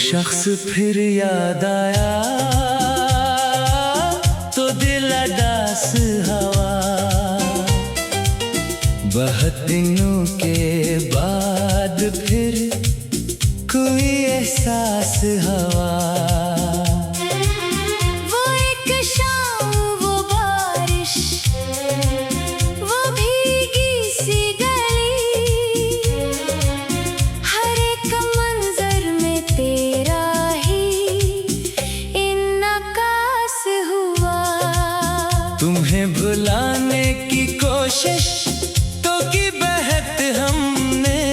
शख्स फिर याद आया तो दिल अदास हवा। बहुत दिनों के बाद फिर कोई एहसास हवा। वो एक शाम, वो बारिश, वो भीगी सी गली, हर एक मंजर में तेरा ही इन्नकास हुआ। तुम्हें भुलाने की कोशिश तो की बहत हमने,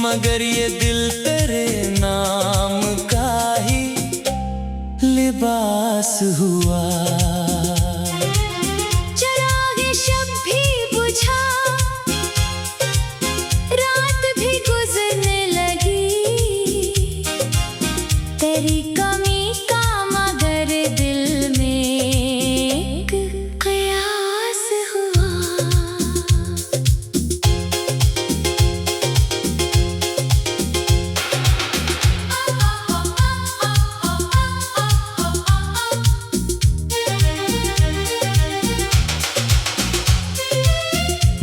मगर ये दिल तेरे नाम का ही लिबास हुआ। चिराग शब भी बुझा, रात भी गुजरने लगी, तेरी कमी का मगर दिल में एक क़यास हुआ।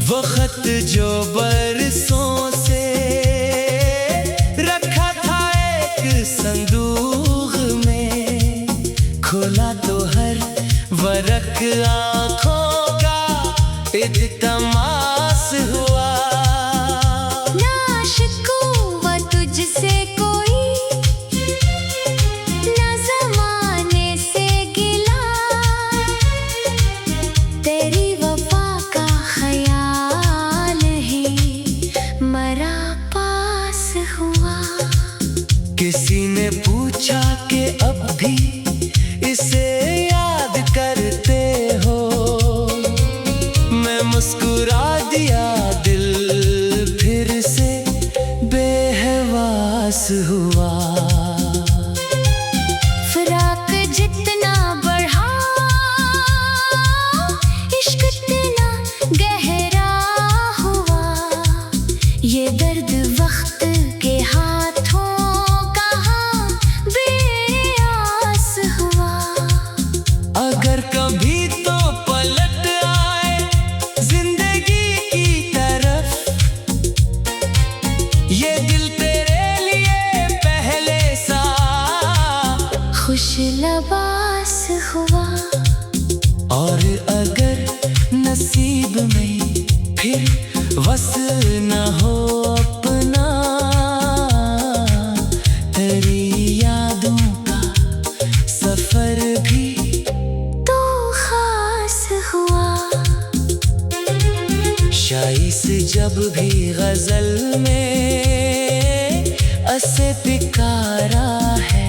वो खत जो बरसों से रखा था एक संदूक में, खोला तो हर वरक आँखों का इल्तमास हुआ। ना शिकवा तुझसे कोई, ना ज़माने से गिला, तेरी वफा का ख्याल ही मरा पास हुआ। किसी ने पूछा कि अब भी इसे याद करते हो, मैं मुस्कुरा दिया, दिल फिर से बेहवास हुआ। फराक जितना बढ़ा, इश्क इतना गहरा हुआ, ये दर्द वक्त के हाथों कहाँ बेआस हुआ। अगर कभी तो पलट आए जिंदगी की तरफ, ये दिल तेरे लिए पहले सा खुश लबास हुआ। और अगर नसीब में फिर वसल न हो अपना, तेरी यादों का सफर भी तो खास हुआ। शाइस जब भी गजल में असे पिकारा है,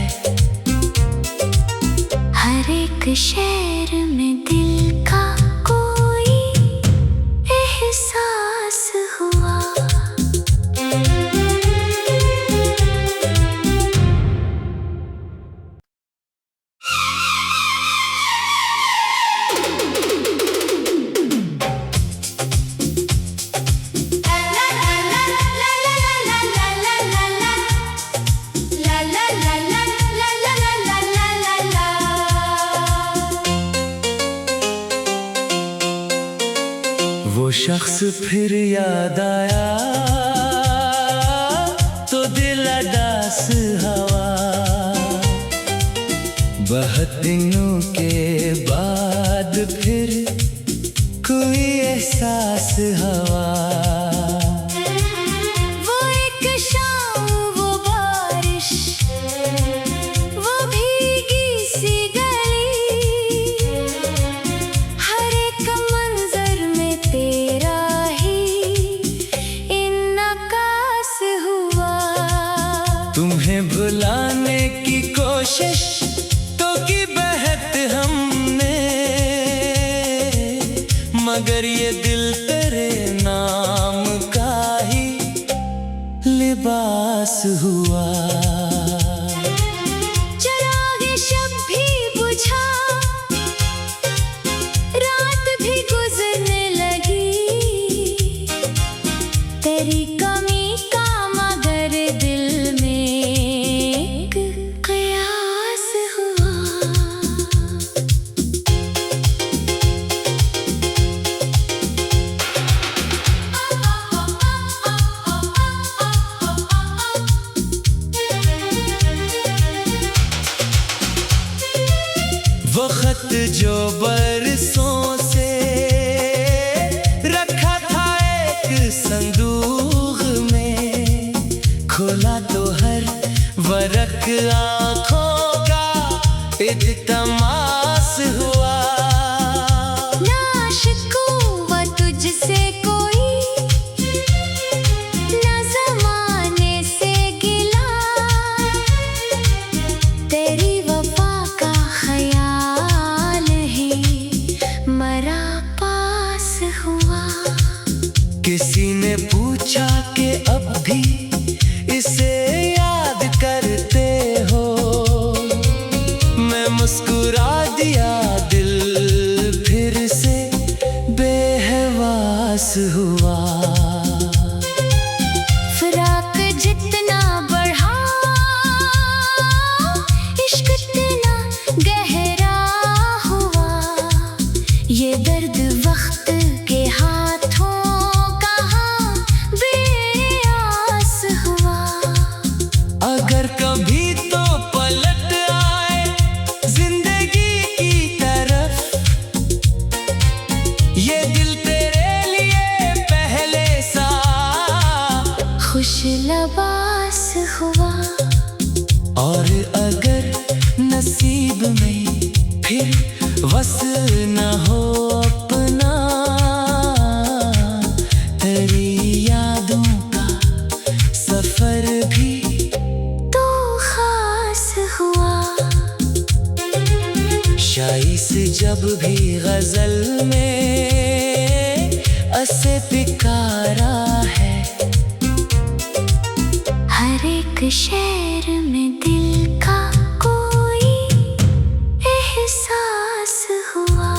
हर एक शेर में दिल का कोई एहसास हुआ। वो शख्स फिर याद आया तो दिल अदास हवा। बहुत दिनों के बाद फिर कोई एहसास हवा। वो एक शाम, वो बारिश, वो भीगी सी गली, हर एक मंजर में तेरा ही इन्नकास हुआ। तुम्हें भुलाने की कोशिश तो की बहत हमने, मगर ये दिल तेरे नाम का ही लिबास हुआ। चिराग शब भी बुझा, रात भी गुजरने लगी, तेरी कमी का मगर दिल में जो बरसों से रखा था एक संदूक में, खोला तो हर वरक आँखों का इल्तमास हुआ। ना शिकवा तुझसे कोई, ना ज़माने से गिला, तेरी वफा का ख्याल ही मरा पास हुआ। किसी ने पूछा कि अब भी इसे याद करते हो, मैं मुस्कुरा दिया, दिल फिर से बेहवास हुआ। फराक जितना बढ़ा, इश्क इतना गहरा हुआ। ये दर्द वक्त के हाथों कहाँ बेआस हुआ। अगर कभी तो पलट आए जिंदगी की तरफ, ये दिल तेरे लिए पहले सा खुश लबास हुआ। और अगर नसीब में फिर वसल न हो अपना, तेरी यादों का सफर भी तो खास हुआ। शाइस जब भी गजल में असे पिकारा है, हर एक शेर में दिल का कोई एहसास हुआ।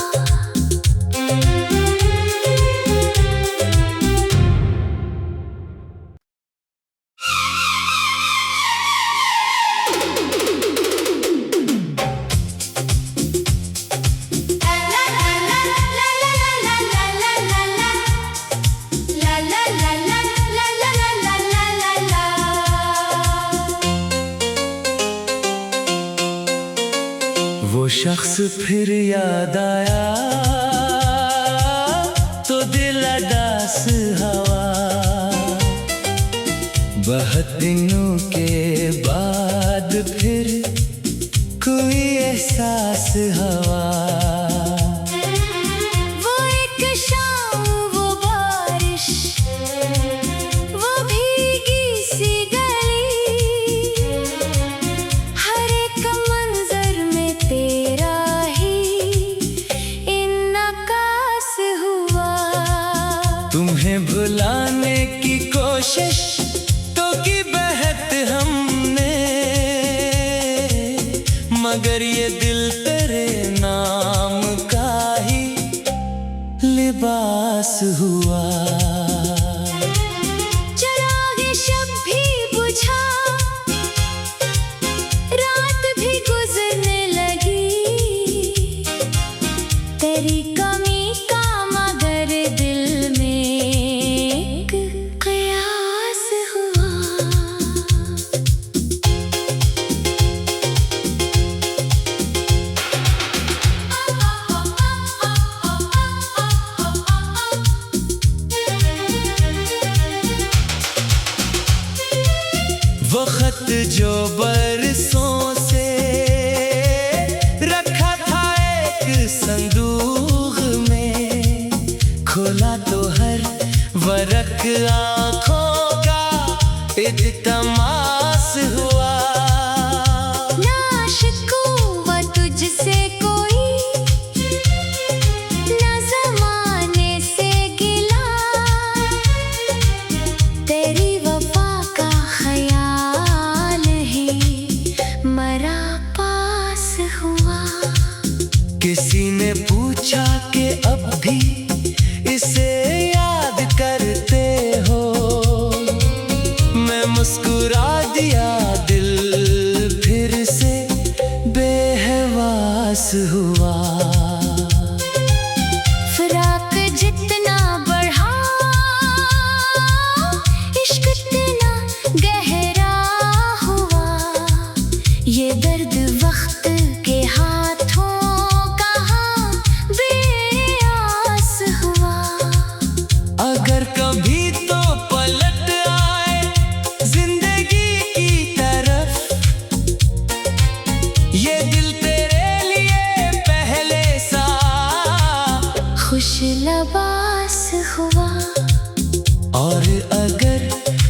वो शख्स फिर याद आया तो दिल उदास हवा। बहुत दिनों के बाद फिर कोई एहसास हवा। वो एक शाम, वो बारिश, वो भीगी सी गली, हर एक मंजर में तेरा ही इन्नकास हुआ। तुम्हें भुलाने की कोशिश तो की बहत हमने, मगर ये दिल तेरे नाम का ही लिबास हुआ। चिराग शब भी बुझा, रात भी गुजरने लगी, तेरी कमी का मगर दिल में एक क़यास हुआ। वो खत जो बरसों से रखा था एक संदूक में, खोला तो हर वरक आँखों का इल्तमास हुआ। ना शिकवा तुझसे कोई, ना ज़माने से गिला, तेरी वफा का ख्याल ही मरा पास हुआ। किसी ने पूछा कि अब भी इसे याद करते हो, मैं मुस्कुरा दिया, दिल लिबास हुआ। और अगर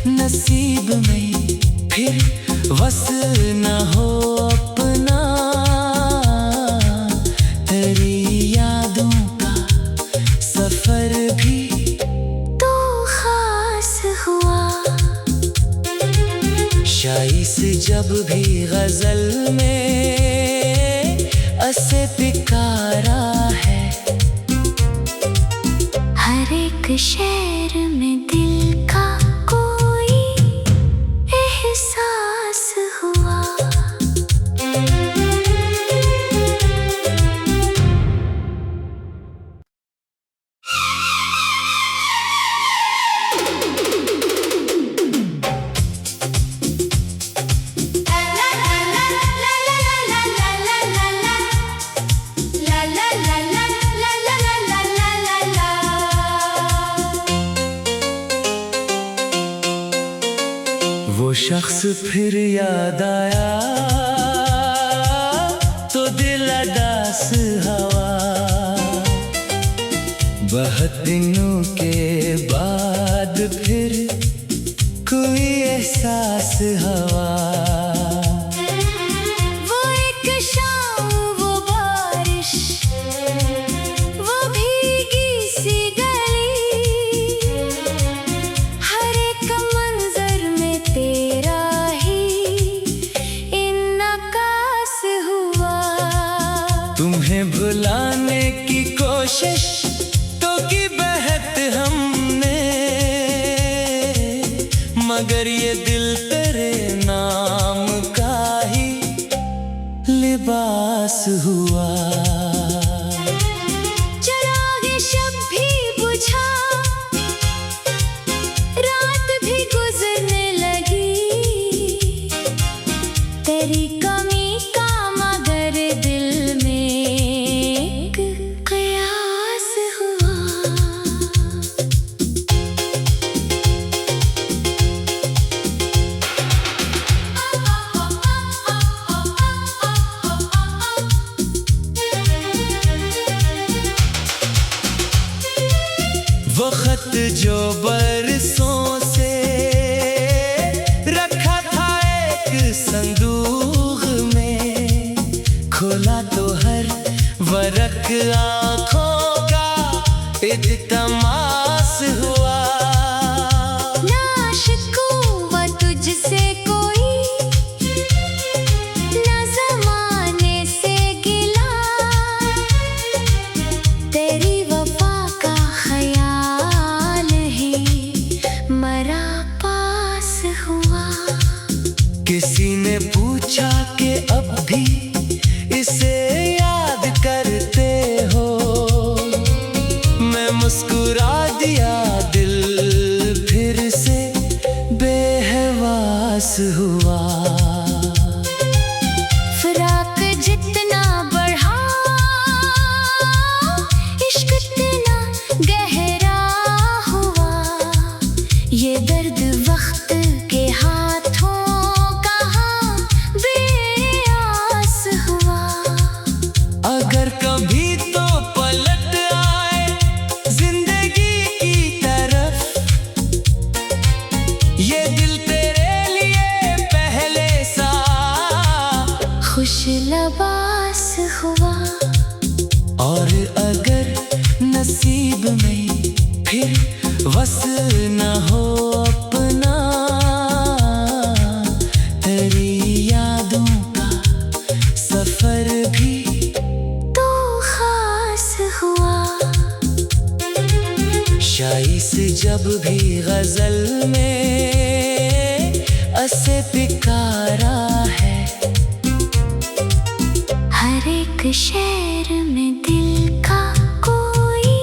नसीब में फिर वस न हो अपना, तेरी यादों का सफर भी तो खास हुआ। शाइस जब भी गजल में असे पिकारा है, हर एक शेर में दिल का कोई एहसास हुआ। वो शख्स फिर याद आया तो दिल अदास हवा। बहुत दिनों के बाद फिर कोई एहसास हवा। वो एक शाम, वो बारिश, वो भीगी सी गली, हर एक मंजर में तेरा ही इन्नकास हुआ। तुम्हें भुलाने की कोशिश तो की बहत हमने, मगर ये दिल तेरे नाम का ही लिबास हुआ। चिरागे शब भी बुझा, रात भी गुजरने लगी, तेरी कमी का मगर दिल में एक कयास हुआ। वो खत जो बरसों से रखा था एक संदूक में, खोला तो हर वरक आंखों का इल्तमास हुआ। ना शिकवा तुझसे कोई, ना ज़माने से गिला, तेरी वफा का ख्याल ही मरा पास हुआ। किसी ने पूछा कि अब भी इसे याद करते हो, मैं मुस्कुरा दिया, दिल फिर से बेहवास हुआ। फराक जितना बढ़ा, इश्क इतना गहरा हुआ, ये दर्द वक्त के हाथों कहाँ बेआस हुआ। अगर कभी तो पलट आए जिंदगी की तरफ, ये दिल तेरे लिए पहले सा खुश लबास हुआ। और अगर नसीब में फिर वस न हो अपना, तेरी यादों का सफर भी तो खास हुआ। शाइस जब भी गजल में असे पिकारा है, हर एक शेर में दिल का कोई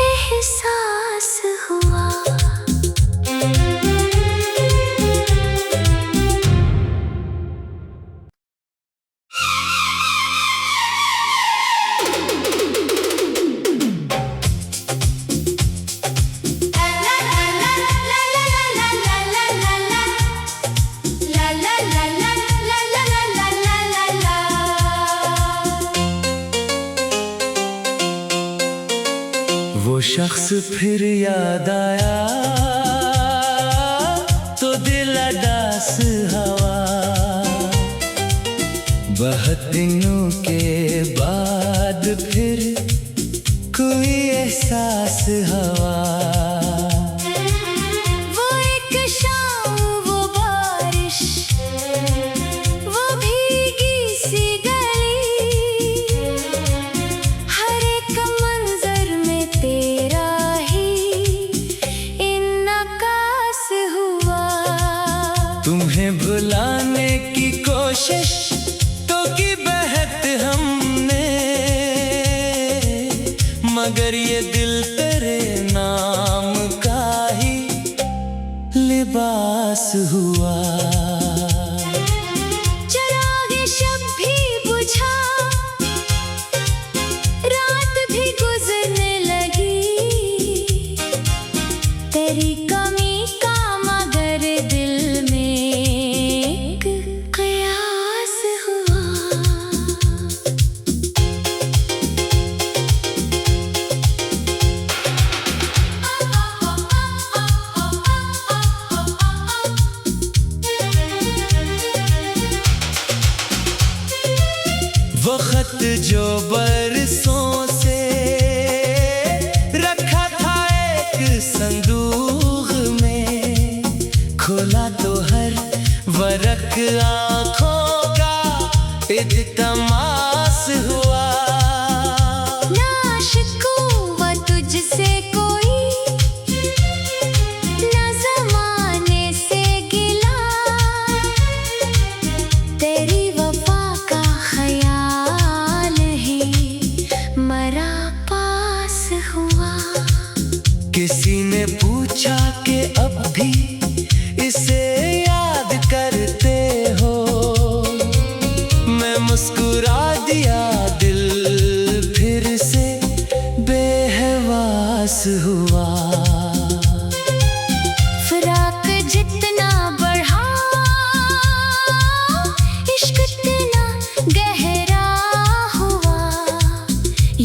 एहसास हुआ। शख्स फिर याद आया तो दिल अडास हवा। बहुत दिनों के बाद फिर कोई एहसास हवा। वो एक शाम, वो बारिश, वो भीगी सी गली, हर एक मंजर में तेरा ही इन्नकास हुआ। तुम्हें भुलाने की कोशिश तो की बहत हमने, मगर ये दिल तेरे नाम का ही लिबास हुआ। चिराग शब भी बुझा, रात भी गुजरने लगी, तेरी कमी का मगर दिल में एक क़यास हुआ। वो खत जो बरसों से रखा था एक संदूक में, खोला तो हर वरक आँखों का इल्तमास हुआ। ना शिकवा तुझसे कोई, ना ज़माने से गिला, तेरी वफा का ख्याल ही मरा पास हुआ। किसी ने पूछा कि अब भी इसे याद करते हो, मैं मुस्कुरा दिया, दिल फिर से बेहवास हुआ। फराक जितना बढ़ा, इश्क इतना गहरा हुआ,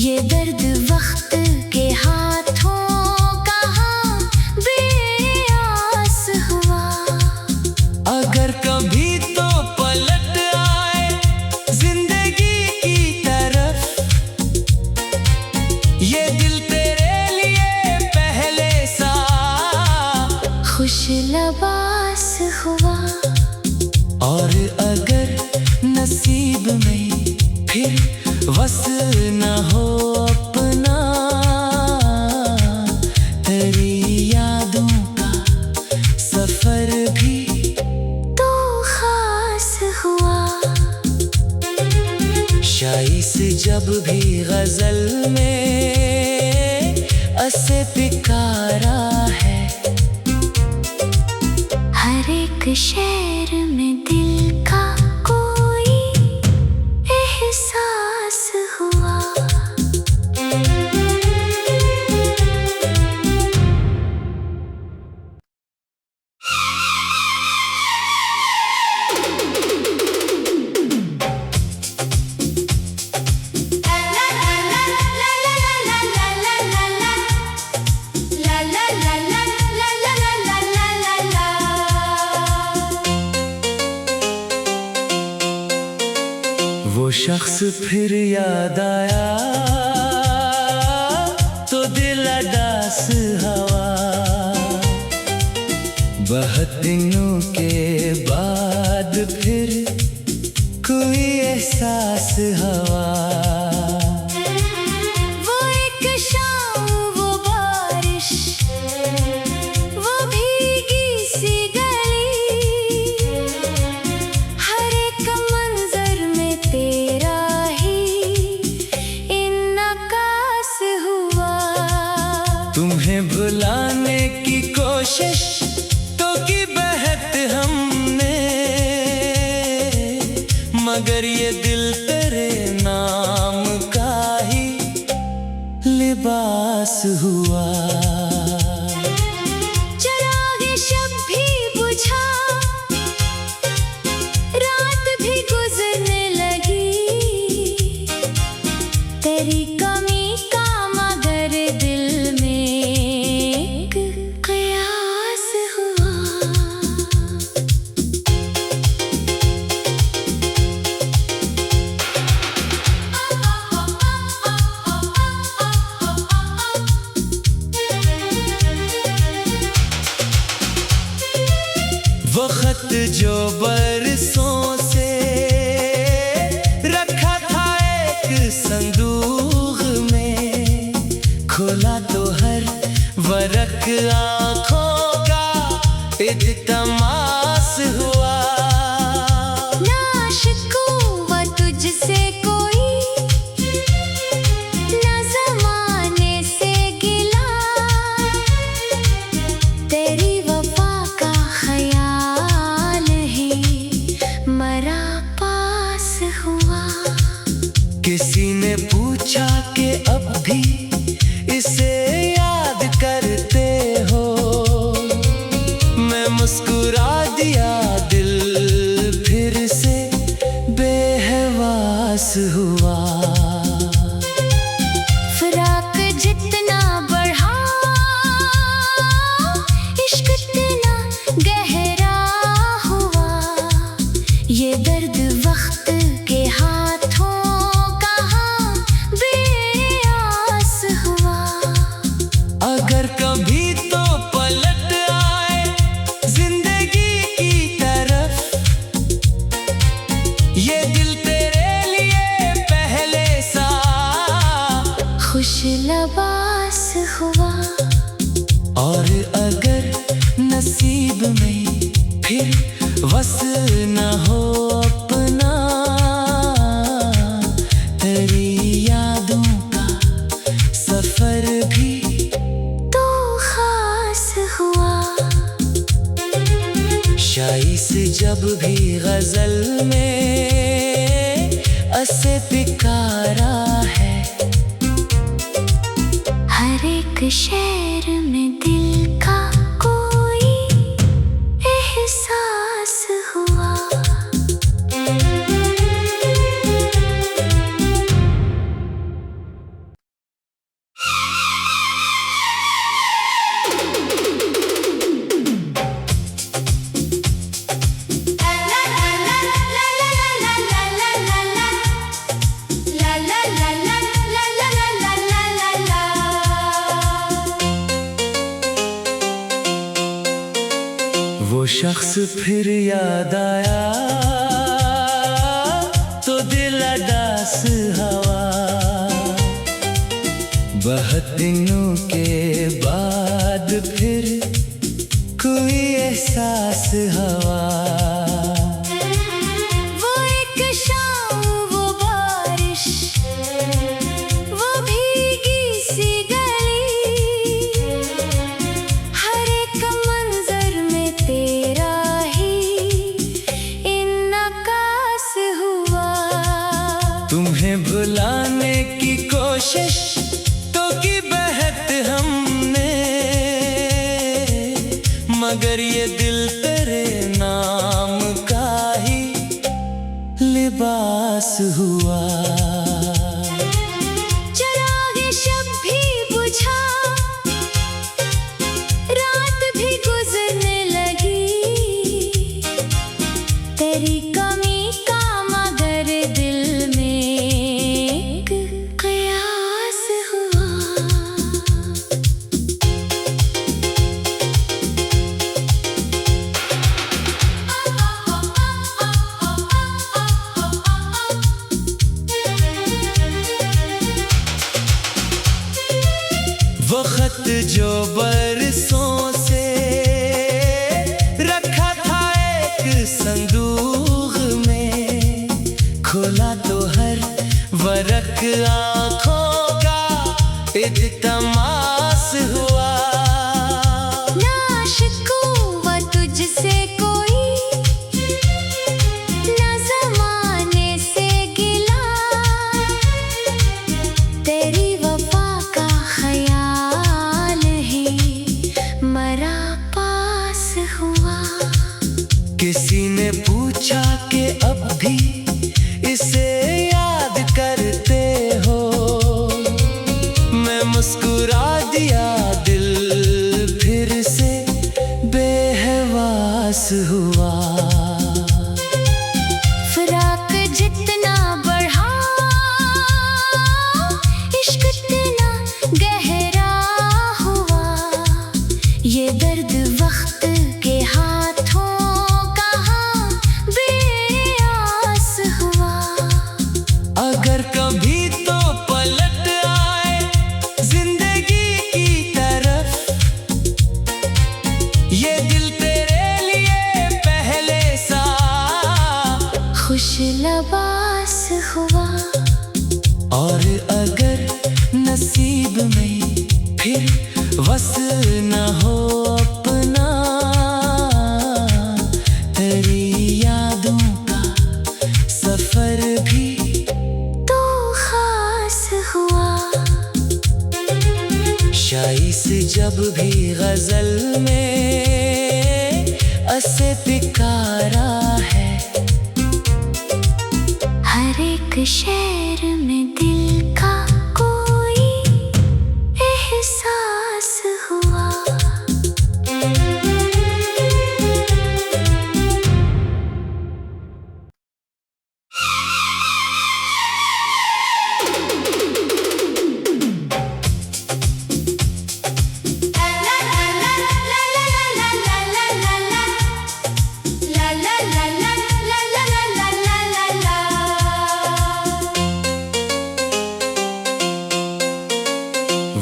ये दर्द वक्त के हाथों कहाँ बेआस हुआ। अगर कभी तो पलट आए जिंदगी की तरफ, ये दिल तेरे लिए पहले सा खुश लबास हुआ। और अगर नसीब में फिर वसल न हो अपना, तेरी यादों का सफर भी तो खास हुआ। शाइस जब भी गजल में असे पिकारा है, हर एक शेर में दिल का कोई एहसास हुआ। वो शख्स फिर याद आया तो दिल अडास हवा। बहुत दिनों के बाद फिर कोई एहसास हवा। वो एक शाम, वो बारिश, वो भीगी सी गली, हर एक मंजर में तेरा ही इन्नकास हुआ। तुम्हें भुलाने की कोशिश तो की बहत हमने, मगर ये दिल तेरे नाम का ही लिबास हुआ। चिराग शब भी बुझा, रात भी गुजरने लगी, तेरी कमी का मगर दिल में वो खत जो बरसों से रखा था एक संदूक में, खोला तो हर वरक आँखों का इल्तमास हुआ। ना शिकवा तुझसे कोई, ना ज़माने से गिला, तेरी वफा का ख्याल ही मरा पास हुआ। किसी ने पूछा कि अब भी इसे याद करते हो, मैं मुस्कुरा दिया, दिल फिर से बेहवास हुआ। फराक जितना बढ़ा, इश्क इतना गहरा हुआ। ये दर्द वक्त के हाथों कहाँ बेआस हुआ। अगर कभी तो पलट आए जिंदगी की तरफ, ये दिल तेरे लिए पहले सा खुश लबास हुआ। और अगर नसीब में फिर वस न हो अपना, तेरी यादों का सफर भी तो खास हुआ। शाइस जब भी गजल में असे पिकारा है, हर एक शेर में दिल का कोई एहसास हुआ। वो शख्स फिर याद आया तो दिल अदास हवा। बहुत दिनों के बाद फिर कोई एहसास हवा। वो एक शाम, वो बारिश, वो भीगी सी गली, हर एक मंजर में तेरा ही इन्नकास हुआ। तुम्हें भुलाने की कोशिश तो की बहत हमने, मगर ये दिल तेरे नाम का ही लिबास हुआ। चिराग शब भी बुझा, रात भी गुजरने लगी, तेरी कमी का मगर दिल में एक क़यास हुआ। वो खत जो बरसों से रखा था एक संदूक में, खोला तो हर वरक आँखों का इल्तमास हुआ। ना शिकवा तुझसे कोई, ना ज़माने से गिला, तेरी वफा का ख्याल ही मरा पास हुआ। किसी ने पूछा कि अब भी इसे याद करते हो, मैं मुस्कुरा दिया, दिल फिर से बेहवास हुआ। फराक जितना बढ़ा, इश्क इतना गहरा हुआ। ये दर्द वक्त के हाथों वस न हो अपना, तेरी यादों का सफर भी तो खास हुआ। शाइस जब भी गजल में असे पिकारा है, हर एक शेर में दिल का कोई एहसास हुआ।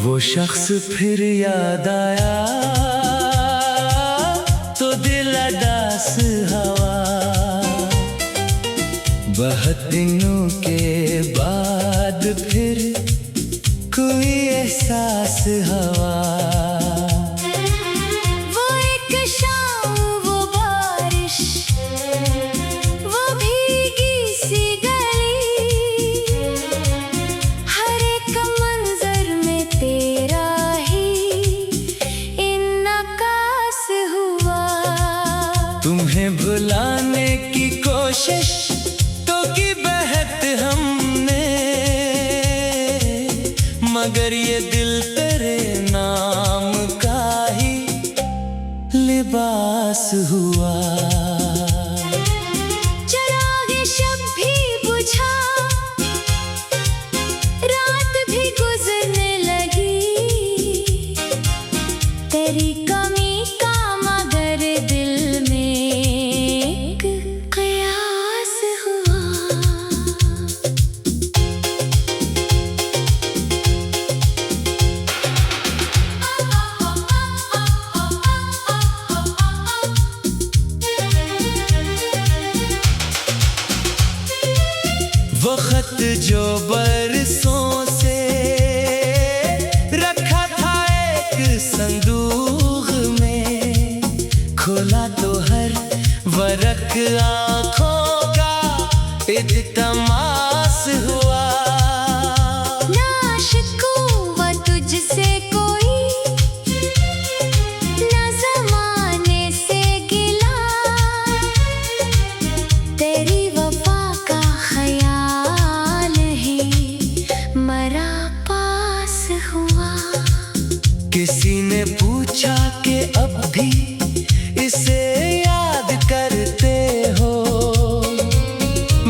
वो शख्स फिर याद आया तो दिल उदास हवा। बहुत दिनों के बाद फिर कोई एहसास हवा। वो एक शाम, वो बारिश, वो भीगी सी गली, हर एक मंजर में तेरा ही इन्नकास हुआ। तुम्हें भुलाने की कोशिश तो की बहत हमने, मगर ये दिल तेरे नाम का ही लिबास हुआ। चिरागे शब भी बुझा, रात भी गुजरने लगी, तेरी कमी का मगर दिल में एक कयास हुआ। वो खत जो बरसों से रखा था एक संदूक में, खोला तो हर वरक आँखों का इल्तमास हुआ। ना शिकवा तुझसे कोई, ना ज़माने से गिला, तेरी वफा का ख्याल ही मरा पास हुआ। किसी ने पूछा कि अब भी इसे याद करते हो,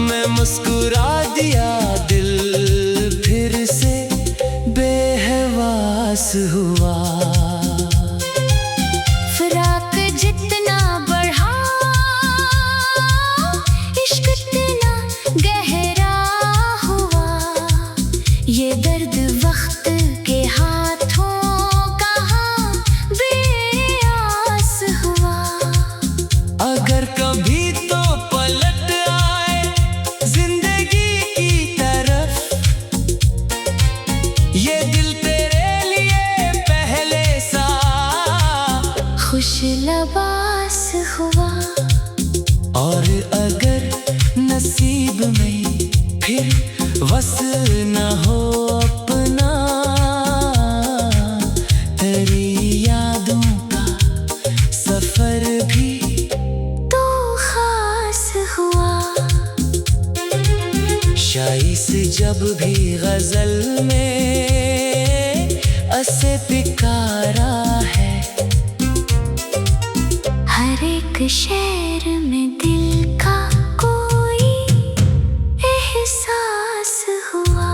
मैं मुस्कुरा दिया, दिल फिर से बेहवास हुआ। फिराक जितना बढ़ा, इश्क इतना गहरा हुआ, ये दर्द वक्त के हाथों कहाँ बेआस हुआ। अगर कभी तो पलट आए जिंदगी की तरफ, ये दिल तेरे लिए पहले सा खुश लबास हुआ। और अगर नसीब में फिर वस न हो अपना, तेरी यादों का सफर भी तो खास हुआ। शाइस जब भी गजल में असे पिकारा है, हर एक शेर में दिल का कोई एहसास हुआ।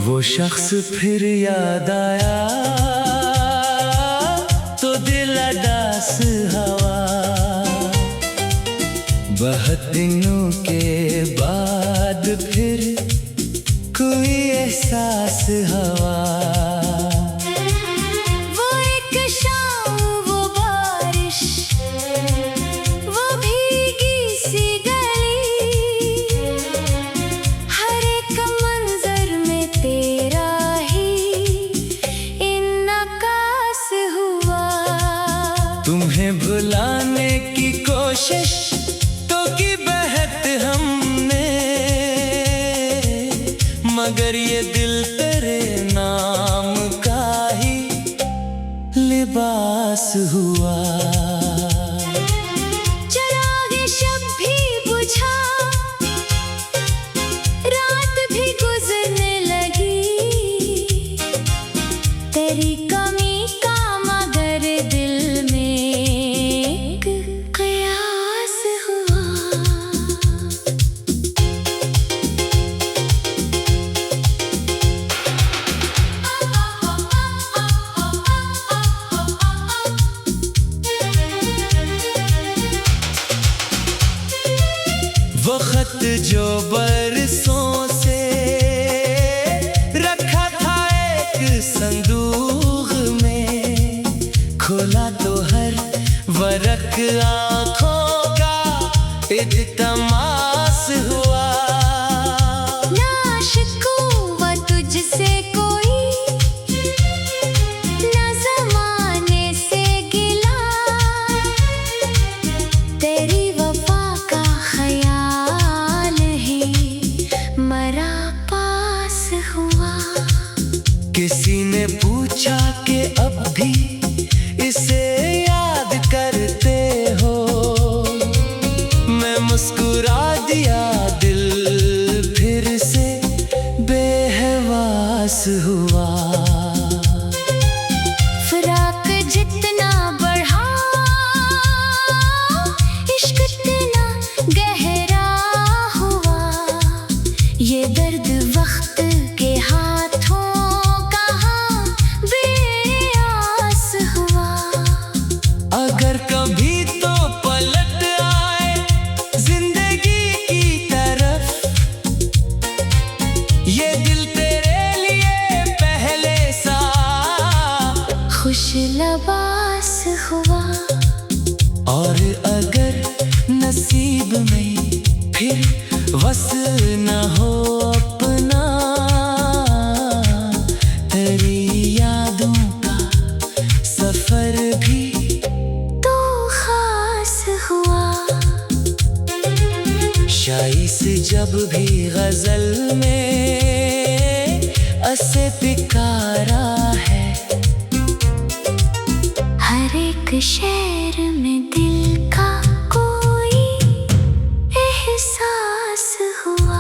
वो शख्स फिर याद आया तो दिल उदास हवा। बहुत दिनों के बाद फिर कोई एहसास हवा, वो एक शाम, वो बारिश, वो भीगी सी गली, हर एक मंजर में तेरा ही इन्नकास हुआ। तुम्हें भुलाने की कोशिश तो की बहत हमने, मगर ये दिल तेरे नाम का ही लिबास हुआ। चिरागे शब भी बुझा, रात भी गुजरने लगी, तेरी कमी का मगर दिल में एक कयास हुआ। वो खत जो बरसों से रखा था एक संदूक में, खोला तो हर वरक आंखों का इल्तमास हुआ। ना शिकवा तुझसे कोई, ना ज़माने से गिला, तेरी वफा का ख्याल ही मरा पास हुआ। किसी ने पूछा कि अब भी इसे याद करते हो, मैं मुस्कुरा दिया, दिल फिर से बेहवास हुआ। फराक जितना बढ़ा, इश्क इतना गहरा हुआ, ये दर्द वक्त के हाथों कहाँ बेआस हुआ। अगर कभी तो पलट आए जिंदगी की तरफ, ये दिल तेरे लिए पहले सा खुश लबास हुआ। और अगर नसीब में फिर वसल न हो अपना, तेरी यादों का सफर भी तो खास हुआ। शाइस जब भी गजल में असे पिकारा है, हर एक शेर में दिल का कोई एहसास हुआ।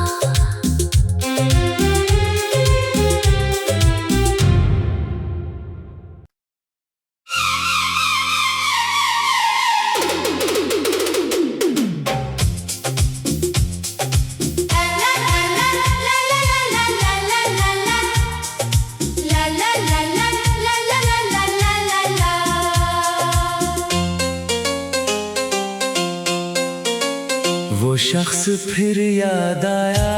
वो शख्स फिर याद आया